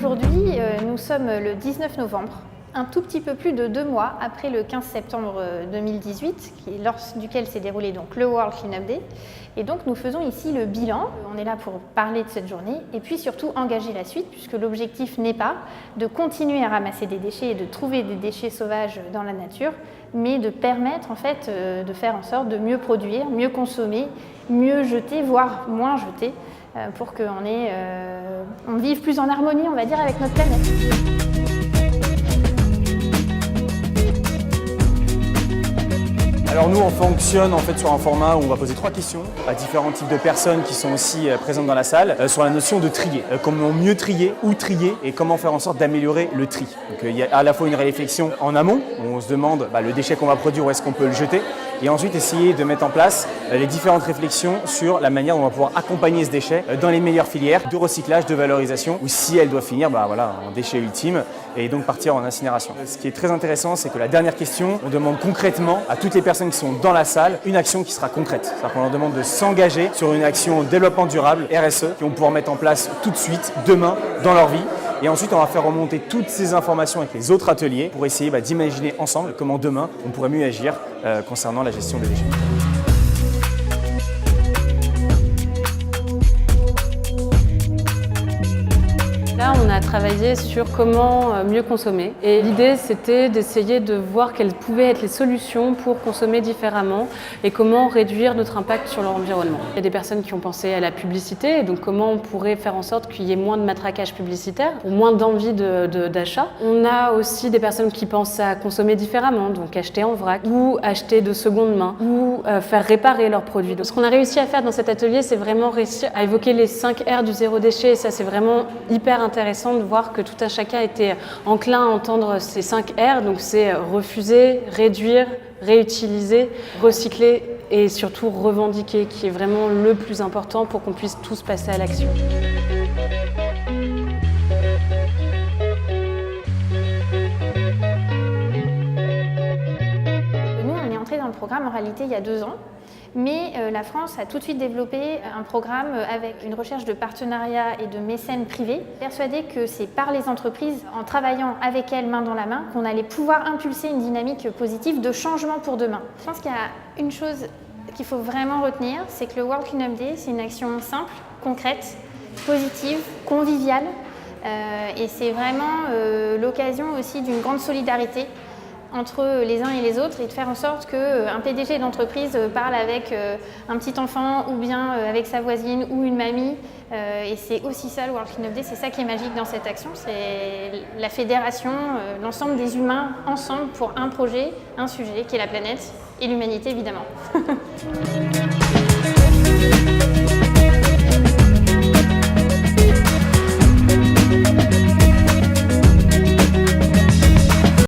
Aujourd'hui, nous sommes le 19 novembre, un tout petit peu plus de 2 mois après le 15 septembre 2018, lors duquel s'est déroulé donc le World Cleanup Day. Et donc nous faisons ici le bilan. On est là pour parler de cette journée et puis surtout engager la suite, puisque l'objectif n'est pas de continuer à ramasser des déchets et de trouver des déchets sauvages dans la nature, mais de permettre en fait de faire en sorte de mieux produire, mieux consommer, mieux jeter, voire moins jeter, pour qu'on vive plus en harmonie, on va dire, avec notre planète. Alors nous, on fonctionne en fait sur un format où on va poser 3 questions à différents types de personnes qui sont aussi présentes dans la salle sur la notion de trier. Comment mieux trier, où trier et comment faire en sorte d'améliorer le tri. Donc il y a à la fois une réflexion en amont où on se demande le déchet qu'on va produire, où est-ce qu'on peut le jeter, et ensuite essayer de mettre en place les différentes réflexions sur la manière dont on va pouvoir accompagner ce déchet dans les meilleures filières de recyclage, de valorisation, ou si elle doit finir en déchet ultime et donc partir en incinération. Ce qui est très intéressant, c'est que la dernière question, on demande concrètement à toutes les personnes qui sont dans la salle une action qui sera concrète. C'est-à-dire qu'on leur demande de s'engager sur une action développement durable, RSE, qu'ils vont pouvoir mettre en place tout de suite, demain, dans leur vie. Et ensuite, on va faire remonter toutes ces informations avec les autres ateliers pour essayer d'imaginer ensemble comment demain, on pourrait mieux agir concernant la gestion des déchets. Là, on a travaillé sur comment mieux consommer. Et l'idée, c'était d'essayer de voir quelles pouvaient être les solutions pour consommer différemment et comment réduire notre impact sur l'environnement. Il y a des personnes qui ont pensé à la publicité, et donc comment on pourrait faire en sorte qu'il y ait moins de matraquage publicitaire, ou moins d'envie d'achat. On a aussi des personnes qui pensent à consommer différemment, donc acheter en vrac, ou acheter de seconde main, ou faire réparer leurs produits. Donc, ce qu'on a réussi à faire dans cet atelier, c'est vraiment réussir à évoquer les 5 R du zéro déchet, et ça, c'est vraiment hyper intéressant de voir que tout un chacun était enclin à entendre ces 5 R. Donc c'est refuser, réduire, réutiliser, recycler et surtout revendiquer, qui est vraiment le plus important pour qu'on puisse tous passer à l'action. Nous, on est entré dans le programme en réalité il y a 2 ans. Mais la France a tout de suite développé un programme avec une recherche de partenariats et de mécènes privés, persuadés que c'est par les entreprises, en travaillant avec elles main dans la main, qu'on allait pouvoir impulser une dynamique positive de changement pour demain. Je pense qu'il y a une chose qu'il faut vraiment retenir, c'est que le World Cleanup Day, c'est une action simple, concrète, positive, conviviale, et c'est vraiment l'occasion aussi d'une grande solidarité entre les uns et les autres, et de faire en sorte qu'un PDG d'entreprise parle avec un petit enfant ou bien avec sa voisine ou une mamie. Et c'est aussi ça le World Cleanup Day, c'est ça qui est magique dans cette action, c'est la fédération, l'ensemble des humains ensemble pour un projet, un sujet qui est la planète et l'humanité évidemment.